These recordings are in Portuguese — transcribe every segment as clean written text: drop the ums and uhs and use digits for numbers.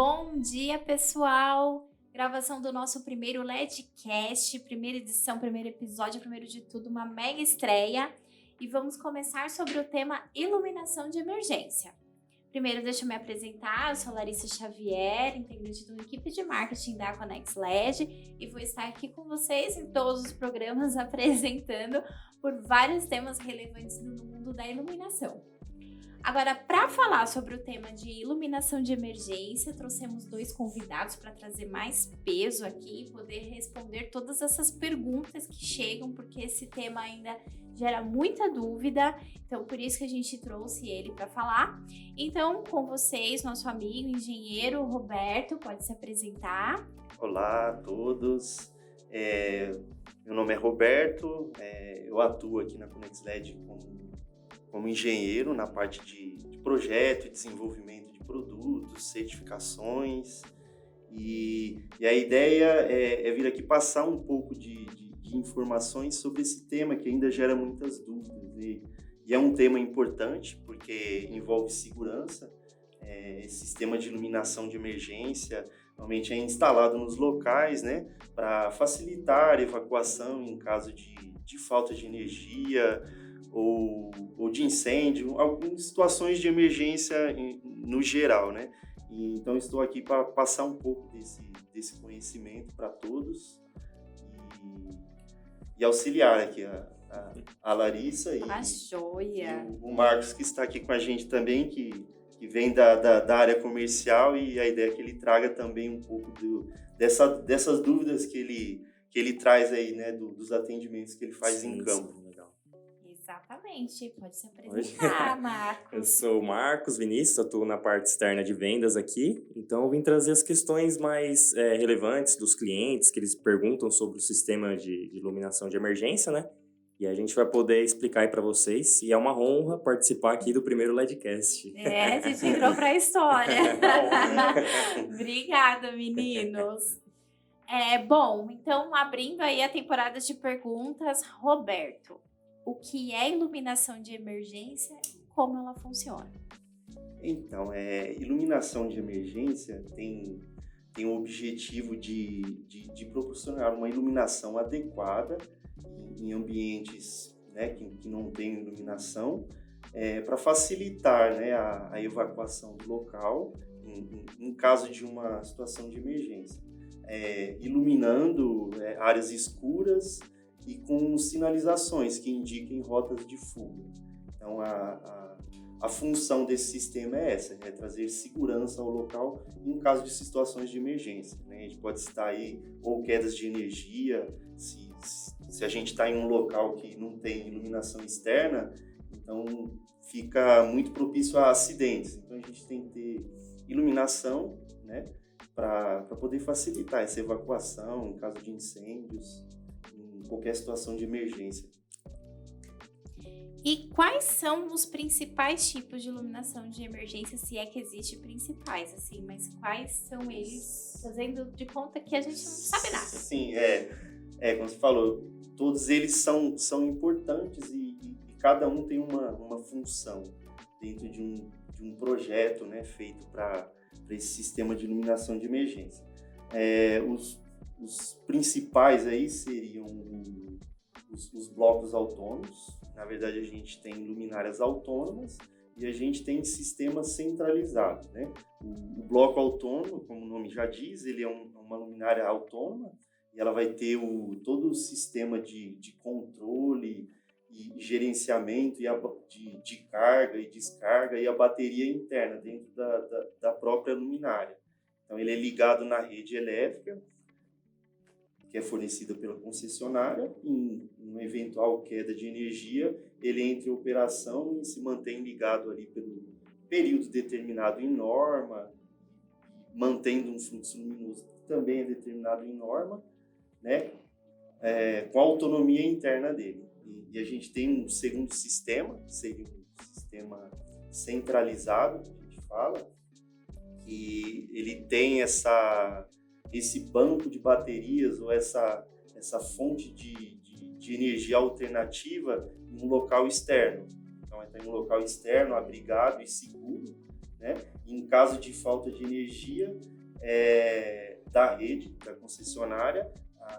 Bom dia, pessoal! Gravação do nosso primeiro LEDcast, primeira edição, primeiro episódio, primeiro de tudo, uma mega estreia. E vamos começar sobre o tema iluminação de emergência. Primeiro, deixa eu me apresentar, eu sou Larissa Xavier, integrante da equipe de marketing da Conex LED e vou estar aqui com vocês em todos os programas apresentando por vários temas relevantes no mundo da iluminação. Agora, para falar sobre o tema de iluminação de emergência, trouxemos dois convidados para trazer mais peso aqui e poder responder todas essas perguntas que chegam, porque esse tema ainda gera muita dúvida, então por isso que a gente trouxe ele para falar. Então, com vocês, nosso amigo engenheiro Roberto, pode se apresentar. Olá a todos, meu nome é Roberto, eu atuo aqui na Conex LED como engenheiro na parte de projeto e desenvolvimento de produtos, certificações, e a ideia é vir aqui passar um pouco de informações sobre esse tema que ainda gera muitas dúvidas, e é um tema importante porque envolve segurança. Esse sistema de iluminação de emergência normalmente é instalado nos locais, né, para facilitar a evacuação em caso de falta de energia, ou de incêndio, algumas situações de emergência no geral, né? Então estou aqui para passar um pouco desse conhecimento para todos e auxiliar aqui a Larissa e o Marcos, que está aqui com a gente também, que vem da área comercial, e a ideia é que ele traga também um pouco dessas dúvidas que ele traz aí, né, dos atendimentos que ele faz em campo. Sim, legal. Exatamente, pode se apresentar, Marcos. Eu sou o Marcos Vinícius, atuo na parte externa de vendas aqui, então eu vim trazer as questões mais relevantes dos clientes, que eles perguntam sobre o sistema de iluminação de emergência, né? E a gente vai poder explicar aí para vocês, e é uma honra participar aqui do primeiro LEDcast. A gente entrou para a história. Obrigada, meninos. Bom, então abrindo aí a temporada de perguntas, Roberto. O que é iluminação de emergência e como ela funciona? Então, iluminação de emergência tem o objetivo de proporcionar uma iluminação adequada em ambientes, né, que não tem iluminação, para facilitar, né, a evacuação do local em caso de uma situação de emergência, iluminando áreas escuras e com sinalizações que indiquem rotas de fuga. Então, a função desse sistema é essa, trazer segurança ao local em caso de situações de emergência, né? A gente pode citar aí ou quedas de energia, se a gente está em um local que não tem iluminação externa, então fica muito propício a acidentes. Então, a gente tem que ter iluminação, né, para poder facilitar essa evacuação em caso de incêndios, qualquer situação de emergência. E quais são os principais tipos de iluminação de emergência, se é que existem principais, assim, mas quais são eles, fazendo de conta que a gente não sabe nada? Sim, como você falou, todos eles são importantes e cada um tem uma função dentro de um projeto, né, feito para esse sistema de iluminação de emergência. Os principais aí seriam os blocos autônomos. Na verdade, a gente tem luminárias autônomas e a gente tem sistemas centralizados, né? O bloco autônomo, como o nome já diz, ele é uma luminária autônoma e ela vai ter todo o sistema de controle e gerenciamento de carga e descarga e a bateria interna dentro da própria luminária. Então, ele é ligado na rede elétrica, que é fornecida pela concessionária. Em uma eventual queda de energia, ele entra em operação e se mantém ligado ali pelo período determinado em norma, mantendo um fluxo luminoso que também é determinado em norma, né, com a autonomia interna dele. E a gente tem um segundo sistema, que seria um sistema centralizado, que a gente fala, que ele tem esse banco de baterias ou essa fonte de energia alternativa em um local externo. Então, está em um local externo, abrigado e seguro, né? Em caso de falta de energia da rede, da concessionária,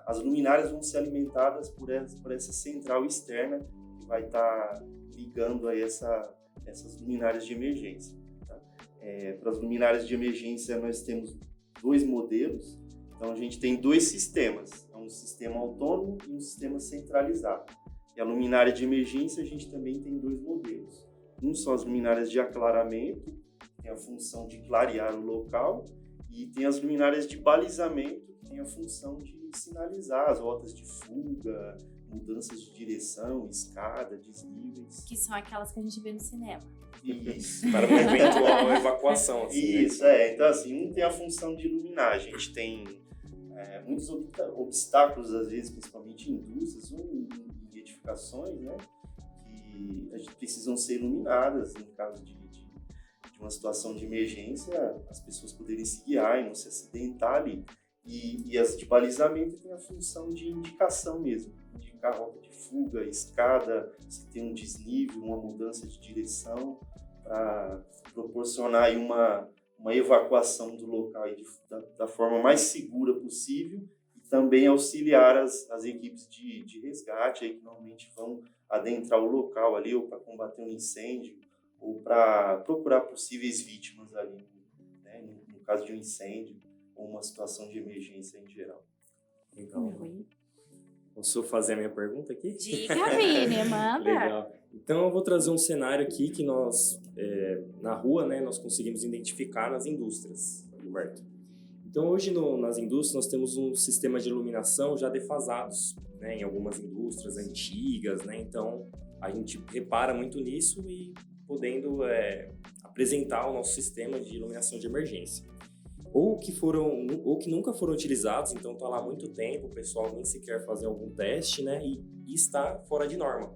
as luminárias vão ser alimentadas por essa central externa que vai estar ligando aí essas luminárias de emergência. Tá? Para as luminárias de emergência, nós temos 2 modelos. Então, a gente tem 2 sistemas. Um sistema autônomo e um sistema centralizado. E a luminária de emergência, a gente também tem 2 modelos. Um são as luminárias de aclaramento, que tem a função de clarear o local, e tem as luminárias de balizamento, que tem a função de sinalizar as rotas de fuga, mudanças de direção, escada, desníveis. Que são aquelas que a gente vê no cinema. Isso. Para uma eventual evacuação. Assim, Isso, Então, assim, um tem a função de iluminar. A gente tem muitos obstáculos, às vezes, principalmente em indústrias ou em edificações, né? Que a gente precisam ser iluminadas em caso de uma situação de emergência, as pessoas poderem se guiar e não se acidentar ali. E as de balizamento tem a função de indicação mesmo, indicar rota de fuga, escada, se tem um desnível, uma mudança de direção, para proporcionar aí uma evacuação do local aí da forma mais segura possível, e também auxiliar as equipes de resgate aí, que normalmente vão adentrar o local ali, ou para combater um incêndio, ou para procurar possíveis vítimas ali, né, no caso de um incêndio, ou uma situação de emergência em geral. Legal. Posso fazer a minha pergunta aqui? Diga, Vini, manda. Legal. Então, eu vou trazer um cenário aqui que nós, na rua, né, nós conseguimos identificar nas indústrias, Roberto. Então, hoje nas indústrias, nós temos um sistema de iluminação já defasados, né, em algumas indústrias antigas, né? Então, a gente repara muito nisso e podendo apresentar o nosso sistema de iluminação de emergência. Ou que nunca foram utilizados, então está lá há muito tempo, o pessoal nem sequer fazer algum teste, né, e está fora de norma.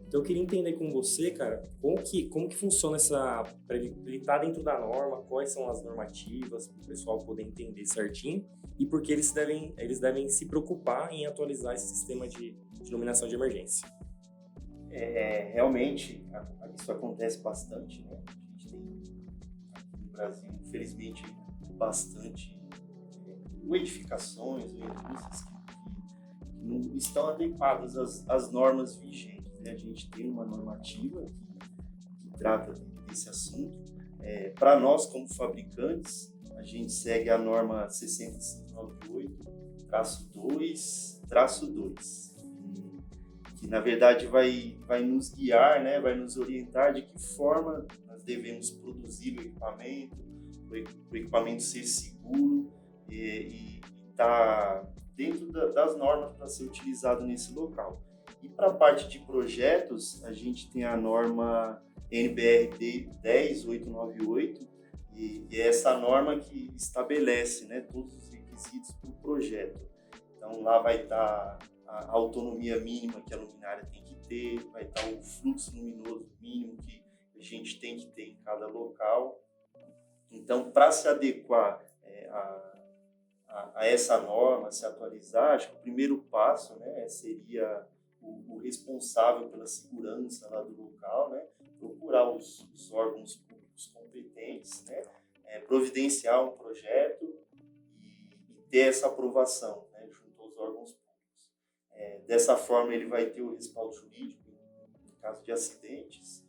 Então eu queria entender com você, cara, como que funciona para ele estar dentro da norma, quais são as normativas, para o pessoal poder entender certinho, e por que eles devem se preocupar em atualizar esse sistema de iluminação de emergência. Realmente, isso acontece bastante, né? A gente tem aqui no Brasil, infelizmente, bastante edificações ou indústrias que não estão adequadas às normas vigentes, né? A gente tem uma normativa que trata desse assunto. Para nós, como fabricantes, a gente segue a norma 6598-2-2, que na verdade vai nos guiar, né? Vai nos orientar de que forma nós devemos produzir o equipamento ser seguro e estar dentro das normas para ser utilizado nesse local. E para a parte de projetos, a gente tem a norma NBR 10898, e é essa norma que estabelece, né, todos os requisitos para o projeto. Então lá vai estar a autonomia mínima que a luminária tem que ter, vai estar o fluxo luminoso mínimo que a gente tem que ter em cada local. Então, para se adequar a essa norma, se atualizar, acho que o primeiro passo, né, seria o responsável pela segurança lá do local, né, procurar os órgãos públicos competentes, né, providenciar um projeto e ter essa aprovação, né, junto aos órgãos públicos. Dessa forma, ele vai ter o respaldo jurídico em caso de acidentes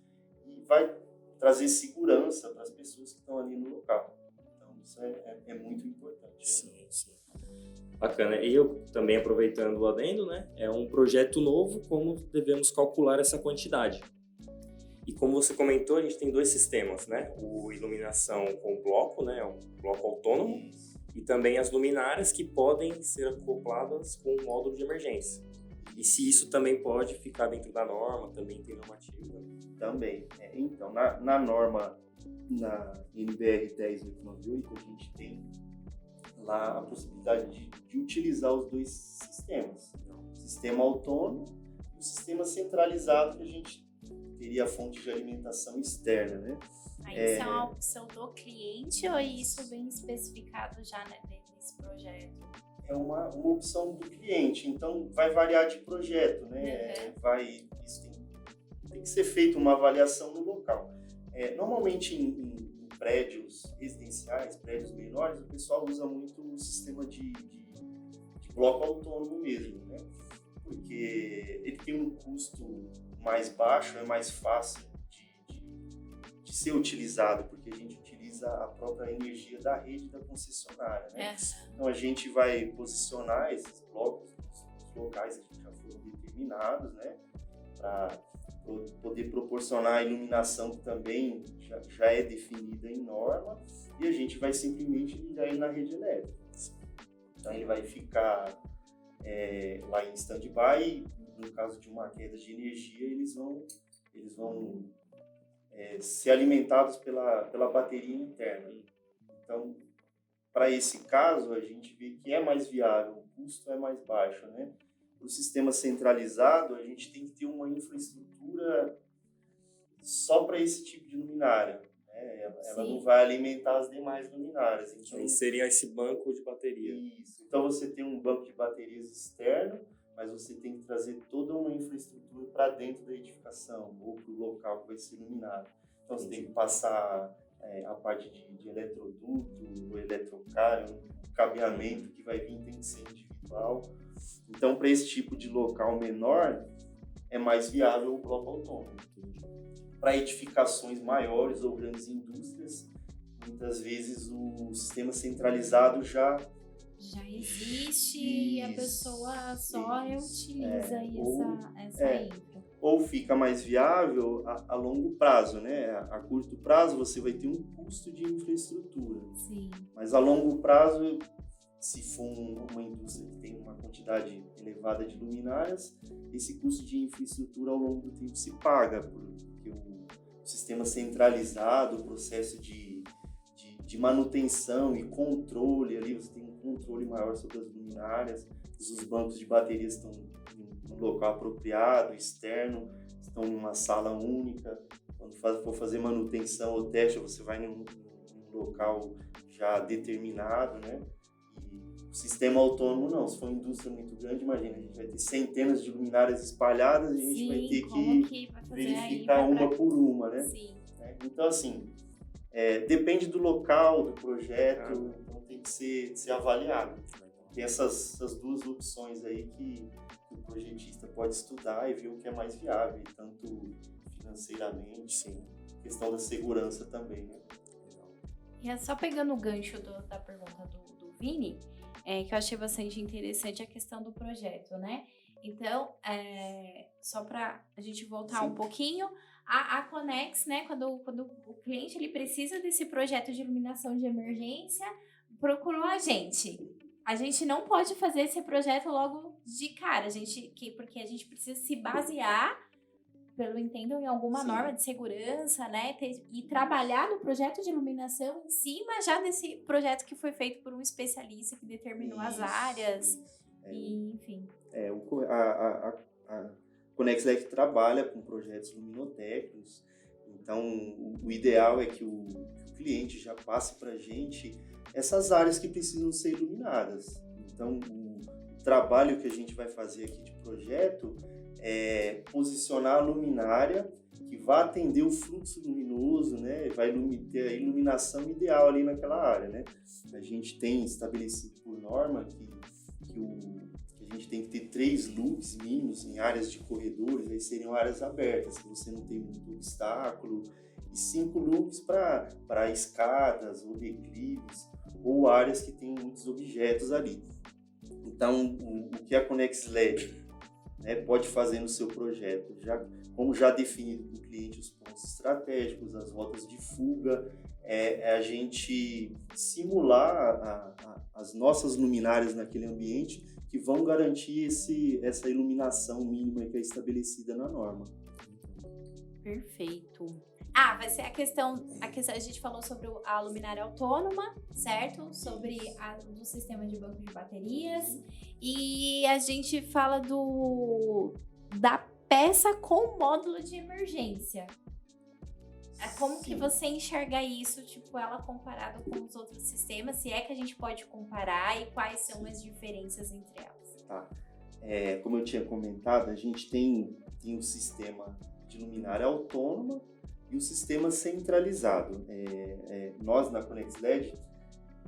e vai trazer segurança para as pessoas que estão ali no local. Então, isso é muito importante. Sim. Bacana. E eu também, aproveitando o adendo, né? É um projeto novo, como devemos calcular essa quantidade. E como você comentou, a gente tem 2 sistemas, né? O iluminação com bloco, né? O bloco autônomo. Isso. E também as luminárias que podem ser acopladas com o módulo de emergência. E se isso também pode ficar dentro da norma, também tem normativa. Também. Então, na norma, na NBR 10898, a gente tem lá a possibilidade de utilizar os 2 sistemas. O sistema autônomo e o sistema centralizado, que a gente teria a fonte de alimentação externa, né? Aí isso é uma opção do cliente ou isso vem especificado já, né, nesse projeto? É uma opção do cliente, então vai variar de projeto, né? Isso tem que ser feita uma avaliação no local. Normalmente em prédios residenciais, prédios menores, o pessoal usa muito o sistema de bloco autônomo mesmo, né? Porque ele tem um custo mais baixo, é mais fácil de ser utilizado, porque a gente utiliza a própria energia da rede da concessionária, né? Então a gente vai posicionar esses blocos nos locais que já foram determinados, né? Para poder proporcionar a iluminação que também já é definida em norma, e a gente vai simplesmente ligar ele na rede elétrica. Então ele vai ficar lá em stand-by, no caso de uma queda de energia, eles vão ser alimentados pela bateria interna. Então, para esse caso, a gente vê que é mais viável, o custo é mais baixo, né? Para o sistema centralizado, a gente tem que ter uma infraestrutura só para esse tipo de luminária. Ela não vai alimentar as demais luminárias. Então, aí seria esse banco de bateria. Isso. Então você tem um banco de baterias externo, mas você tem que trazer toda uma infraestrutura para dentro da edificação ou para o local que vai ser iluminado. Então você tem que passar a parte de eletroduto, o eletrocário, o cabeamento que vai vir tem que ser individual. Então, para esse tipo de local menor, é mais viável o bloco autônomo. Para edificações maiores ou grandes indústrias, muitas vezes o sistema centralizado já existe e a pessoa só reutiliza essa infra. Ou fica mais viável a longo prazo, né? A curto prazo você vai ter um custo de infraestrutura. Sim. Mas a longo prazo, se for uma indústria que tem uma quantidade elevada de luminárias, esse custo de infraestrutura ao longo do tempo se paga, porque o sistema centralizado, o processo de manutenção e controle, ali você tem um controle maior sobre as luminárias, os bancos de baterias estão em um local apropriado, externo, estão em uma sala única. Quando for fazer manutenção ou teste, você vai num local já determinado, né? E o sistema autônomo não, se for uma indústria muito grande, imagina, a gente vai ter centenas de luminárias espalhadas e a gente vai ter que verificar uma por uma, né? Sim. Então, assim, depende do local, do projeto, então tem que ser avaliado. Tem essas duas opções aí que o projetista pode estudar e ver o que é mais viável, tanto financeiramente, sim, questão da segurança também, né? E é só pegando o gancho da pergunta do Vini, que eu achei bastante interessante a questão do projeto, né? Então, só para a gente voltar Sim. um pouquinho, a Connex, né, quando o cliente ele precisa desse projeto de iluminação de emergência, procurou a gente. A gente não pode fazer esse projeto logo de cara, porque a gente precisa se basear, pelo entendo, em alguma Sim. norma de segurança, né, e trabalhar no projeto de iluminação em cima já desse projeto que foi feito por um especialista que determinou as áreas, e enfim. A Conexlec trabalha com projetos luminotécnicos, então o ideal é que o cliente já passe para a gente essas áreas que precisam ser iluminadas. Então, o trabalho que a gente vai fazer aqui de projeto é posicionar a luminária que vai atender o fluxo luminoso, né? Vai ter a iluminação ideal ali naquela área, né? A gente tem estabelecido por norma que a gente tem que ter 3 lux mínimos em áreas de corredores, aí seriam áreas abertas, que você não tem muito obstáculo, e 5 lux para escadas ou declives, ou áreas que tem muitos objetos ali. Então, o que a Conexlec, né, pode fazer no seu projeto, como já definido com o cliente os pontos estratégicos, as rotas de fuga, a gente simular as nossas luminárias naquele ambiente que vão garantir essa iluminação mínima que é estabelecida na norma. Perfeito. Vai ser a questão a gente falou sobre a luminária autônoma, certo? Sobre do sistema de banco de baterias. E a gente fala da peça com módulo de emergência. Como que você enxerga isso, tipo, ela comparado com os outros sistemas? Se é que a gente pode comparar e quais são as diferenças entre elas? Tá. Como eu tinha comentado, a gente tem um sistema de luminária autônoma e o sistema centralizado. Nós, na Connex LED,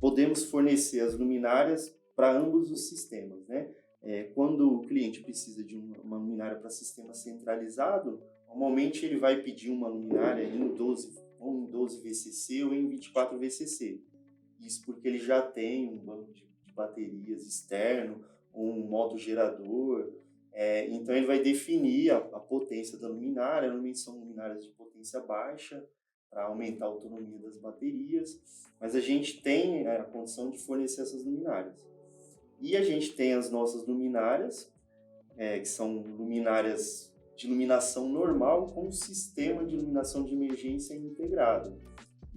podemos fornecer as luminárias para ambos os sistemas, né? Quando o cliente precisa de uma luminária para sistema centralizado, normalmente ele vai pedir uma luminária em 12 VCC ou em 24 VCC. Isso porque ele já tem um banco de baterias externo, um motogerador. Então ele vai definir a potência da luminária. Normalmente são luminárias de potência baixa para aumentar a autonomia das baterias, mas a gente tem a condição de fornecer essas luminárias. E a gente tem as nossas luminárias, que são luminárias de iluminação normal com sistema de iluminação de emergência integrado.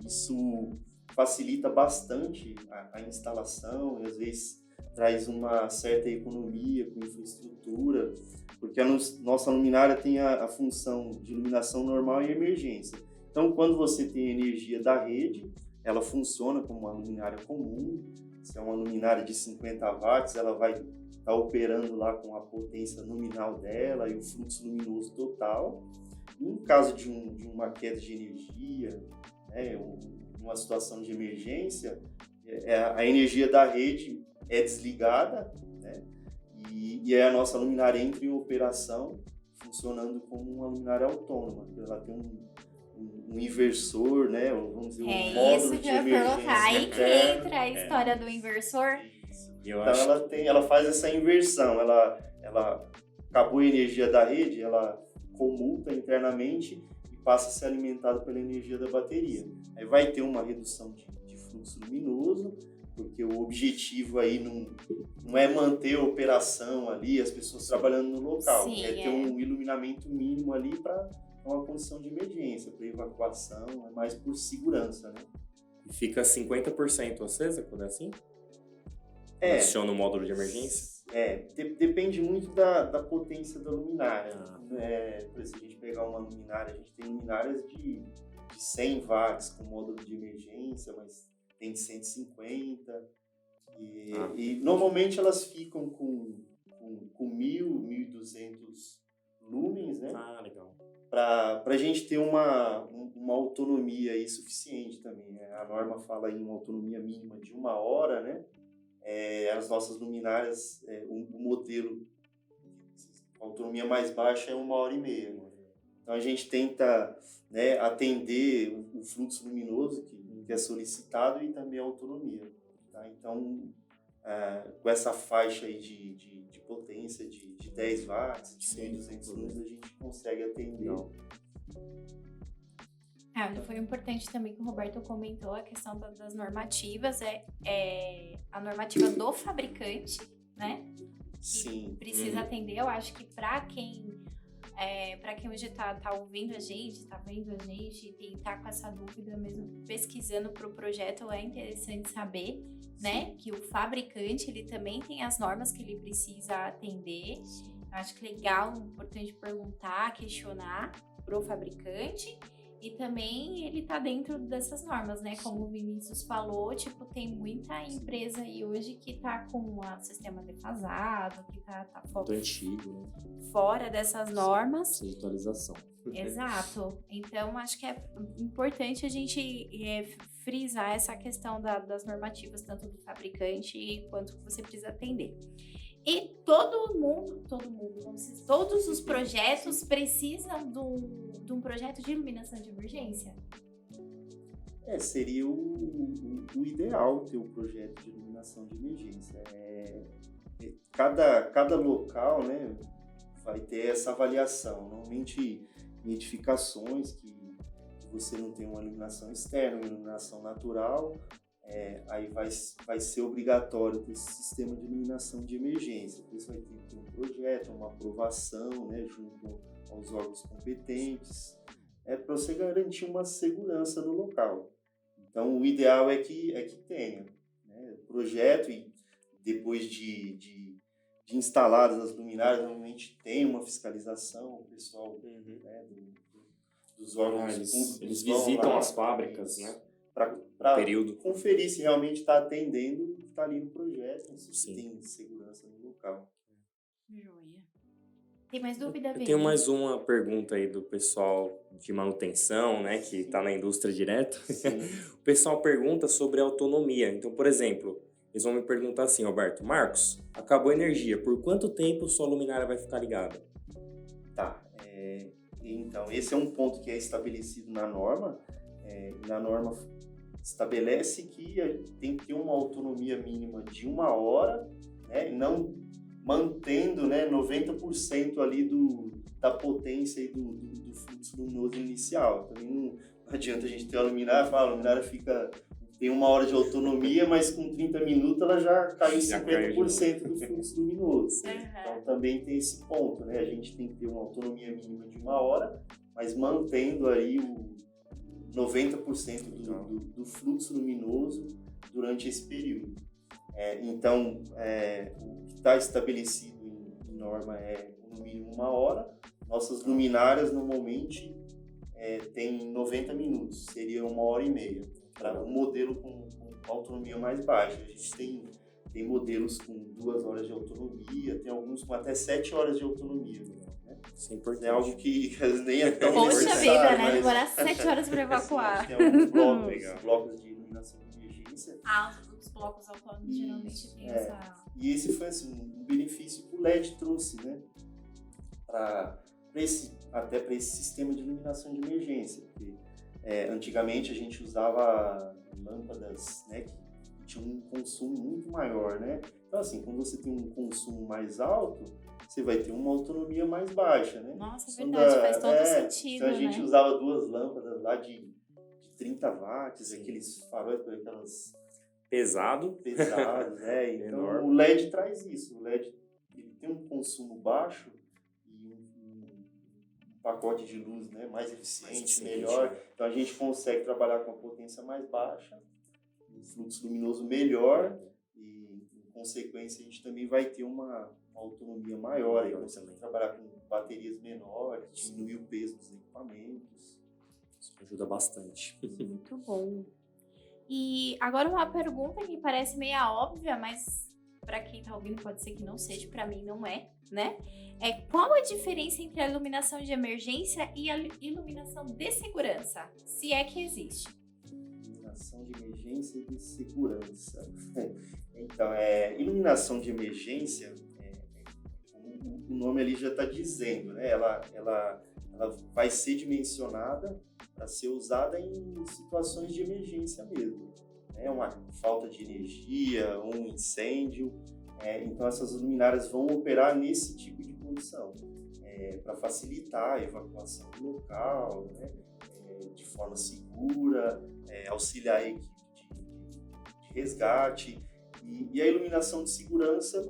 Isso facilita bastante a instalação e às vezes traz uma certa economia com infraestrutura, porque a nossa luminária tem a função de iluminação normal e emergência. Então, quando você tem energia da rede, ela funciona como uma luminária comum. Se é uma luminária de 50 watts, ela vai estar operando lá com a potência nominal dela e o fluxo luminoso total. Em caso de uma queda de energia, né, uma situação de emergência, a energia da rede é desligada, né, e a nossa luminária entra em operação, funcionando como uma luminária autônoma. Ela tem um inversor, né, vamos dizer, um módulo de emergência. Aí que entra a história do inversor. Então ela faz essa inversão, ela acabou a energia da rede, ela comuta internamente e passa a ser alimentada pela energia da bateria. Aí vai ter uma redução de fluxo luminoso, porque o objetivo aí não é manter a operação ali, as pessoas trabalhando no local. Sim, ter um iluminamento mínimo ali para uma condição de emergência, para evacuação, é mais por segurança, né? E fica 50% acesa quando é assim? Adiciona o módulo de emergência? Depende muito da potência da luminária. Por exemplo, se a gente pegar uma luminária, a gente tem luminárias de 100 watts com módulo de emergência, mas tem de 150. E normalmente elas ficam com 1.000, 1.200 lumens, né? Legal. Para a gente ter uma autonomia aí suficiente também, né? A norma fala em uma autonomia mínima de 1 hora, né? As nossas luminárias, o modelo, a autonomia mais baixa é 1h30. Então a gente tenta, né, atender o fluxo luminoso que é solicitado e também a autonomia. Tá? Então, com essa faixa aí de potência de 10 watts, de 1.200 lumens, a gente consegue atender. Foi importante também que o Roberto comentou a questão das normativas, a normativa do fabricante, né? Sim. Que precisa atender. Eu acho que para quem hoje tá ouvindo a gente, tá vendo a gente e tá com essa dúvida mesmo, pesquisando pro projeto, é interessante saber, né? Que o fabricante, ele também tem as normas que ele precisa atender. Eu acho que legal, importante perguntar, questionar pro fabricante. E também ele tá dentro dessas normas, né? Como o Vinícius falou, tem muita empresa aí hoje que tá com o sistema defasado, que tá muito antigo, né? Fora dessas normas. Essa atualização. Exato. Então, acho que é importante a gente frisar essa questão das normativas, tanto do fabricante quanto que você precisa atender. E todos os projetos precisam de um projeto de iluminação de emergência? Seria o ideal ter um projeto de iluminação de emergência. Cada local, né, vai ter essa avaliação. Normalmente, em edificações que você não tem uma iluminação externa, uma iluminação natural, aí vai ser obrigatório ter esse sistema de iluminação de emergência. Por isso vai ter que ter um projeto, uma aprovação, né, junto aos órgãos competentes, para você garantir uma segurança no local. Então, o ideal é que tenha, né, projeto, e depois de instaladas as luminárias, normalmente tem uma fiscalização, o pessoal, né, dos órgãos públicos. Eles visitam as fábricas, né? Para conferir se realmente está atendendo o que está ali no projeto, se tem segurança no local. Joia. Tem mais dúvida, Eu Vini? tenho mais uma pergunta aí do pessoal de manutenção, né, que está na indústria direto. Sim. O pessoal pergunta sobre autonomia. Então, por exemplo, eles vão me perguntar assim, Roberto, Marcos, acabou a energia, por quanto tempo sua luminária vai ficar ligada? Tá. Então, esse é um ponto que é estabelecido na norma. Na norma estabelece que tem que ter uma autonomia mínima de 1 hora, né, não mantendo, né, 90% ali da potência e do fluxo luminoso inicial. Também não adianta a gente ter a luminária e falar, a luminária tem 1 hora de autonomia, mas com 30 minutos ela já caiu 50% do fluxo luminoso. Então também tem esse ponto, né? A gente tem que ter uma autonomia mínima de 1 hora, mas mantendo aí o 90% do fluxo luminoso durante esse período. Então, o que está estabelecido em norma é no mínimo 1 hora. Nossas luminárias normalmente tem 90 minutos, seria 1h30, para um modelo com autonomia mais baixa. A gente tem modelos com 2 horas de autonomia, tem alguns com até 7 horas de autonomia. Né? Isso é importante. É algo que nem é tão Poxa necessário, vida, né? mas... Demorar 7 horas para evacuar. Assim, tem alguns blocos de iluminação de emergência. Os blocos autônomos geralmente tem essa... E esse foi assim, um benefício que o LED trouxe, né? Até para esse sistema de iluminação de emergência. Porque, antigamente a gente usava lâmpadas, né, que tinham um consumo muito maior, né? Então assim, quando você tem um consumo mais alto, você vai ter uma autonomia mais baixa, né? Nossa, é verdade, faz todo sentido, então a gente né? usava 2 lâmpadas lá de 30 watts, Sim. aqueles faróis, aquelas... Pesados, né? Então Enorme. o LED traz isso. O LED ele tem um consumo baixo e um pacote de luz, né, mais eficiente, melhor. Então a gente consegue trabalhar com a potência mais baixa, um fluxo luminoso melhor e, em consequência, a gente também vai ter uma autonomia maior. Aí consegue trabalhar com baterias menores, diminuir o peso dos equipamentos. Isso ajuda bastante. Muito bom. E agora uma pergunta que parece meio óbvia, mas para quem tá ouvindo pode ser que não seja, para mim não é, né? Qual a diferença entre a iluminação de emergência e a iluminação de segurança, se é que existe? Iluminação de emergência e de segurança. Então, iluminação de emergência, o nome ali já está dizendo, né? Ela vai ser dimensionada para ser usada em situações de emergência mesmo. Uma falta de energia, um incêndio. Então, essas luminárias vão operar nesse tipo de condição, para facilitar a evacuação do local, né? De forma segura, auxiliar a equipe de resgate. E a iluminação de segurança,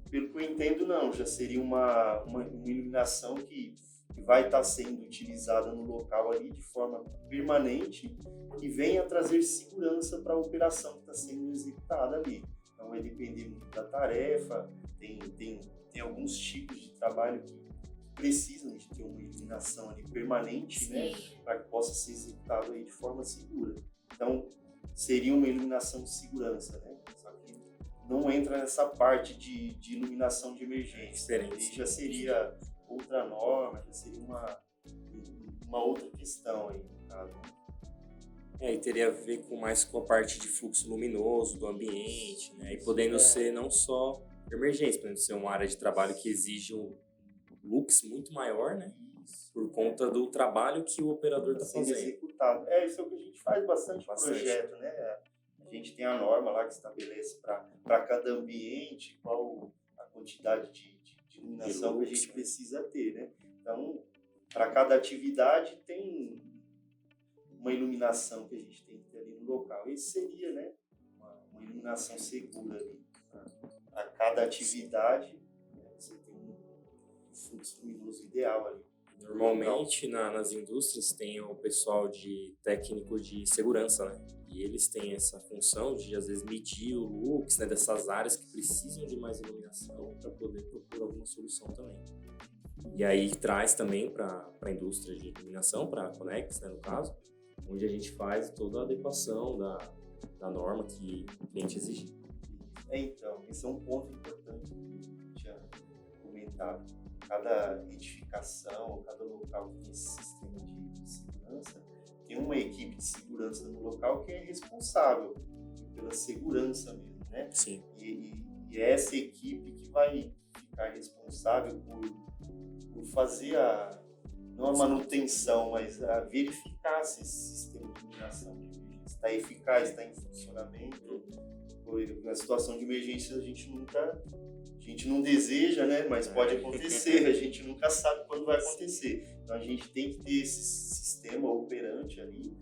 pelo que eu entendo, não, já seria uma iluminação que vai estar sendo utilizada no local ali de forma permanente e venha trazer segurança para a operação que está sendo executada ali. Então vai depender muito da tarefa, tem alguns tipos de trabalho que precisam de ter uma iluminação ali permanente, né, para que possa ser executado aí de forma segura. Então seria uma iluminação de segurança, né? Só que não entra nessa parte de iluminação de emergência. Aí já seria outra norma, já seria uma outra questão aí, no caso. E teria a ver mais com a parte de fluxo luminoso do ambiente, né? E podendo ser não só emergência, podendo ser uma área de trabalho que exige um lux muito maior, né? Por conta do trabalho que o operador está fazendo. Executado. Isso é o que a gente faz bastante projeto, né? A gente tem a norma lá que estabelece para cada ambiente qual a quantidade de iluminação que a gente precisa ter, né? Então, para cada atividade tem uma iluminação que a gente tem que ter ali no local. Esse seria, né, uma iluminação segura ali. Para cada atividade, né, você tem um fluxo luminoso ideal ali. Normalmente, nas indústrias, tem o pessoal de técnico de segurança, né? E eles têm essa função de, às vezes, medir o lux, né, dessas áreas que precisam de mais iluminação para poder propor alguma solução também. E aí traz também para a indústria de iluminação, para a Connex, né, no caso, onde a gente faz toda a adequação da norma que o cliente exige. Então, esse é um ponto importante que eu tinha comentado. cada edificação, cada local que tem esse sistema de segurança, tem uma equipe de segurança no local que é responsável pela segurança mesmo, né? Sim. E é essa equipe que vai ficar responsável por fazer não a manutenção, mas a verificar se esse sistema de iluminação de emergência está eficaz, está em funcionamento. Na situação de emergência a gente não deseja, né? Mas pode acontecer, a gente nunca sabe quando vai acontecer. Então a gente tem que ter esse sistema operante ali.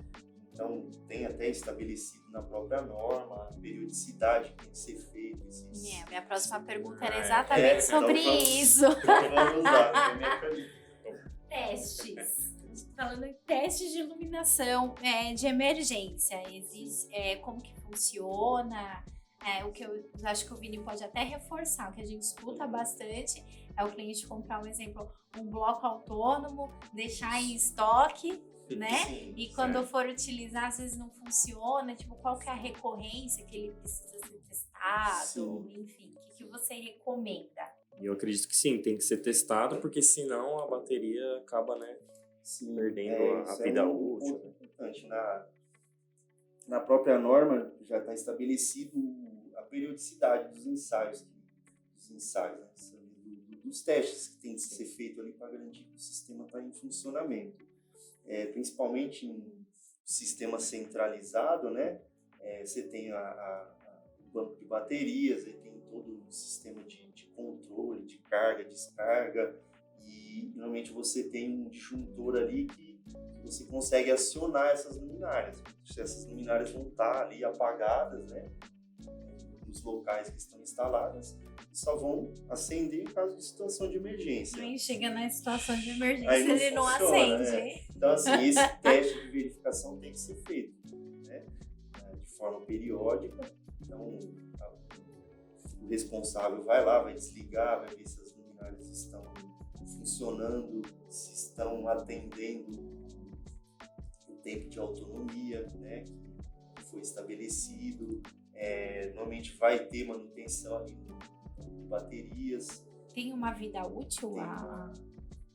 Então tem até estabelecido na própria norma a periodicidade que tem que ser feita. Minha próxima pergunta era exatamente sobre isso. Então vamos lá. Testes. Falando em testes de iluminação de emergência, como que funciona? O que eu acho que o Vini pode até reforçar, o que a gente escuta bastante é o cliente comprar, um exemplo, um bloco autônomo, deixar em estoque, né? Sim, e quando for utilizar, às vezes não funciona, tipo, qual que é a recorrência que ele precisa ser testado, Sim. enfim, o que você recomenda? Eu acredito que sim, tem que ser testado, porque senão a bateria acaba, né, perdendo a vida útil. Ponto importante. Na própria norma já está estabelecido a periodicidade dos ensaios, né? Dos testes que tem que ser feito ali para garantir que o sistema está em funcionamento. Principalmente em sistema centralizado, né? Você tem o banco de baterias, aí tem todo o sistema de controle, de carga, descarga, e normalmente você tem um disjuntor ali que você consegue acionar essas luminárias. Essas luminárias vão estar ali apagadas, né? Nos locais que estão instaladas, e só vão acender em caso de situação de emergência. Aí chega na situação de emergência, Aí ele não funciona, acende. Então, assim, esse teste de verificação tem que ser feito, né? De forma periódica. Então, o responsável vai lá, vai desligar, vai ver se as luminárias estão funcionando, se estão atendendo o tempo de autonomia, né, que foi estabelecido. Normalmente vai ter manutenção ali de baterias. Tem uma vida útil?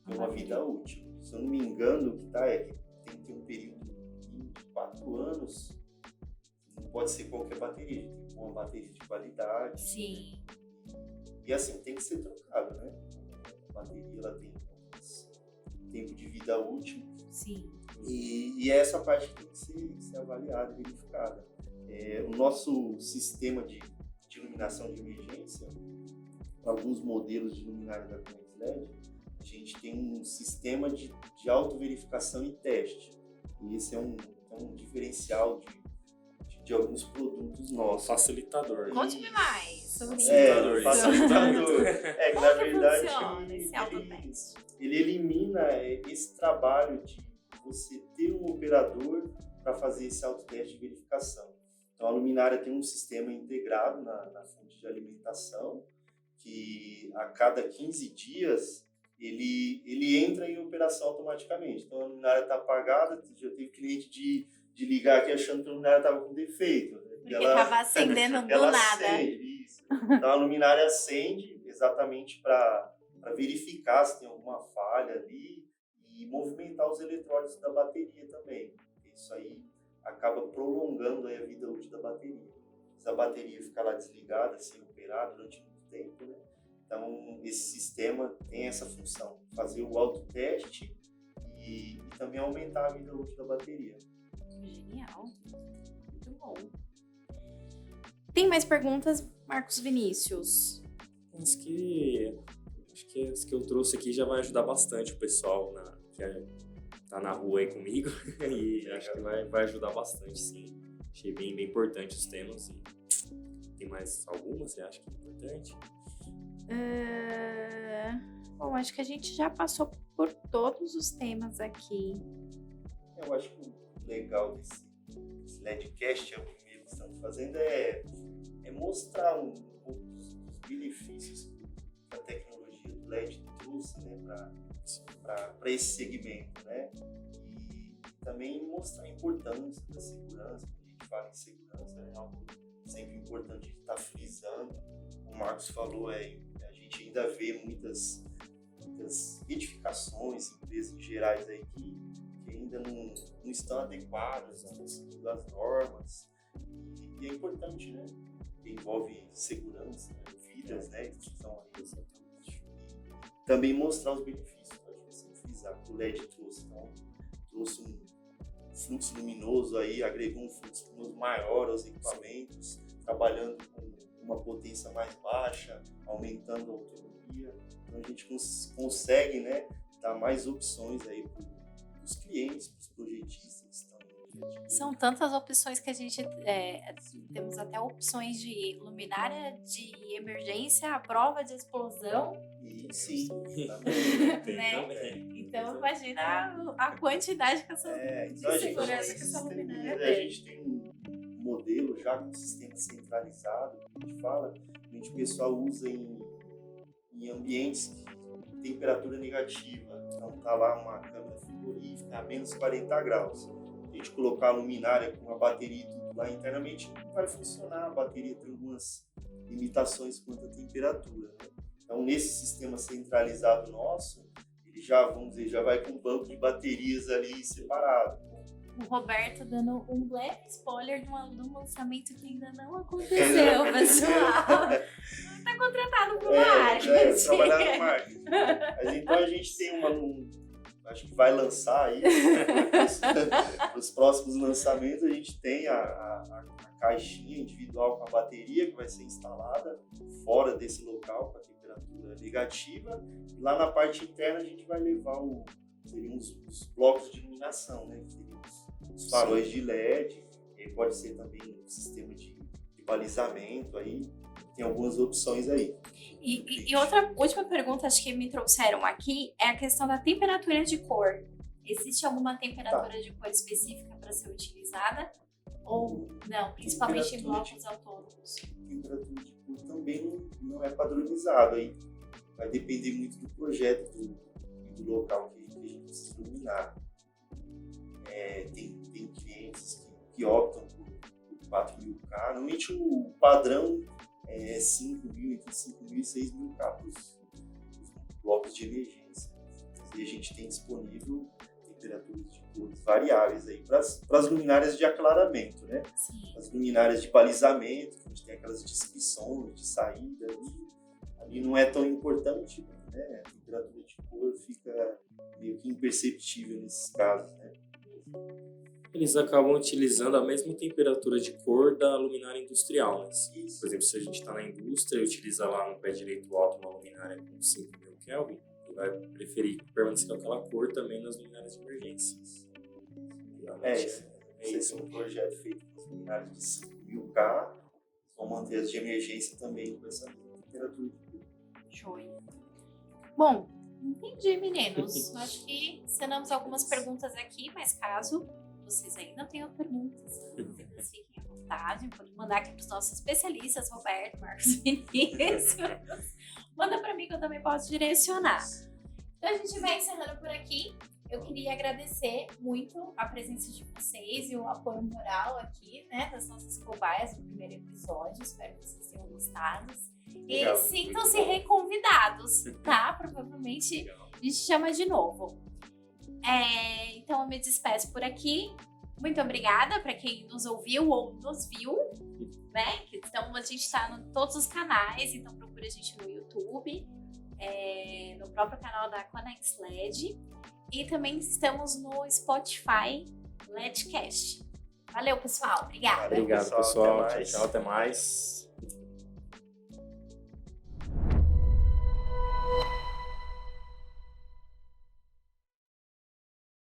Tem uma vida útil. Se eu não me engano, o que tá é que tem que ter um período de 4 anos. Não pode ser qualquer bateria, tem que ter uma bateria de qualidade. Sim. E assim, tem que ser trocado, né? A bateria ela tem tempo de vida útil. Sim. E essa parte tem que ser avaliada e verificada. O nosso sistema de iluminação de emergência, alguns modelos de luminária da Conex LED, a gente tem um sistema de autoverificação e teste. E esse é um diferencial de alguns produtos nossos. Facilitador. Conte-me mais sobre isso. Facilitador. Que na verdade funciona esse autoteste? Ele elimina esse trabalho de você ter um operador para fazer esse autoteste de verificação. Então a luminária tem um sistema integrado na fonte de alimentação, que a cada 15 dias ele entra em operação automaticamente. Então a luminária está apagada, já teve cliente de ligar aqui achando que a luminária estava com defeito. Porque estava acendendo do nada. Acende, isso. Então a luminária acende exatamente para verificar se tem alguma falha ali e movimentar os eletrólitos da bateria também. Isso aí acaba prolongando a vida útil da bateria. Se a bateria ficar lá desligada, sem operar durante muito tempo, né? Então esse sistema tem essa função, fazer o autoteste e também aumentar a vida útil da bateria. Genial, muito bom. Tem mais perguntas, Marcos Vinícius? Acho que as que eu trouxe aqui já vai ajudar bastante o pessoal que tá na rua aí comigo. E acho que vai ajudar bastante, sim. Achei bem importante os temas. E tem mais alguma, você acha que é importante? Bom, acho que a gente já passou por todos os temas aqui. Eu acho que o legal desse LEDcast, o primeiro que estamos fazendo, é mostrar um pouco dos benefícios que a tecnologia do LED trouxe, né, para esse segmento, né? E também mostrar a importância da segurança. Quando a gente fala em segurança, é algo sempre importante de estar frisando. O Marcos falou, a gente ainda vê muitas muitas edificações, empresas em gerais aí que ainda não estão adequadas às normas. E é importante, né? Que envolve segurança, né? Vidas, né? Que estão ali. E também mostrar os benefícios, pode ser frisar. O LED trouxe um fluxo luminoso aí, agregou um fluxo luminoso maior aos equipamentos, trabalhando com uma potência mais baixa, aumentando a autonomia. Então a gente consegue, né, dar mais opções aí para os clientes, para os projetistas que estão no dia a dia. São tantas opções que a gente temos até opções de luminária de emergência, a prova de explosão. E sim, né? Então imagina a quantidade que essa então segurança que essa luminária A tem. gente tem um modelo já com um sistema centralizado, que a gente fala, o pessoal usa em ambientes de temperatura negativa. Então tá lá uma câmera frigorífica a menos 40 graus. A gente colocar a luminária com a bateria e tudo lá internamente não vai funcionar. A bateria tem algumas limitações quanto à temperatura, né? Então nesse sistema centralizado nosso, ele já vai com um banco de baterias ali separado. O Roberto dando um leve spoiler de um lançamento que ainda não aconteceu, pessoal. Não está contratado para o marketing. Trabalhar no marketing. Mas então a gente tem acho que vai lançar aí, nos próximos lançamentos, a gente tem a caixinha individual com a bateria que vai ser instalada fora desse local com a temperatura negativa. E lá na parte interna a gente vai levar seriam os blocos de iluminação, né? Que seriam os faróis de LED, pode ser também um sistema de balizamento aí, tem algumas opções aí. E outra última pergunta, acho que me trouxeram aqui, é a questão da temperatura de cor. Existe alguma temperatura de cor específica para ser utilizada? Ou não, principalmente em blocos autônomos? Temperatura de cor também não é padronizado, aí vai depender muito do projeto e do local que a gente precisa iluminar. Tem clientes que optam por 4.000K. Normalmente o padrão é 5.000, entre 5.000 e 6.000K para os blocos de emergência. E a gente tem disponível temperaturas de cores variáveis aí para as luminárias de aclaramento, né? Sim. As luminárias de balizamento, que a gente tem aquelas descrições de saída, ali não é tão importante, né? A temperatura de cor fica meio que imperceptível nesses casos, né? Eles acabam utilizando a mesma temperatura de cor da luminária industrial. Né? Isso. Por exemplo, se a gente está na indústria e utiliza lá no pé direito alto uma luminária com 5.000 Kelvin, ele vai preferir permanecer com aquela cor também nas luminárias de emergência. Esse é um projeto feito com as luminárias de 5.000K, vão manter as de emergência também com essa temperatura de cor. Show. Bom, entendi, meninos. Acho que ensinamos algumas perguntas aqui, mas caso vocês ainda tenham perguntas, fiquem à vontade, podem mandar aqui para os nossos especialistas, Roberto, Marcos e Vinícius. Manda para mim que eu também posso direcionar. Então a gente vai encerrando por aqui. Eu queria agradecer muito a presença de vocês e o apoio moral aqui, né, das nossas cobaias do primeiro episódio. Espero que vocês tenham gostado. E sintam-se reconvidados, tá? Provavelmente a gente chama de novo. Então eu me despeço por aqui. Muito obrigada para quem nos ouviu ou nos viu, né? Então a gente está em todos os canais, então procura a gente no YouTube, no próprio canal da Conex LED e também estamos no Spotify LEDcast. Valeu, pessoal. Obrigada. Obrigado, pessoal. Até mais. Tchau, até mais.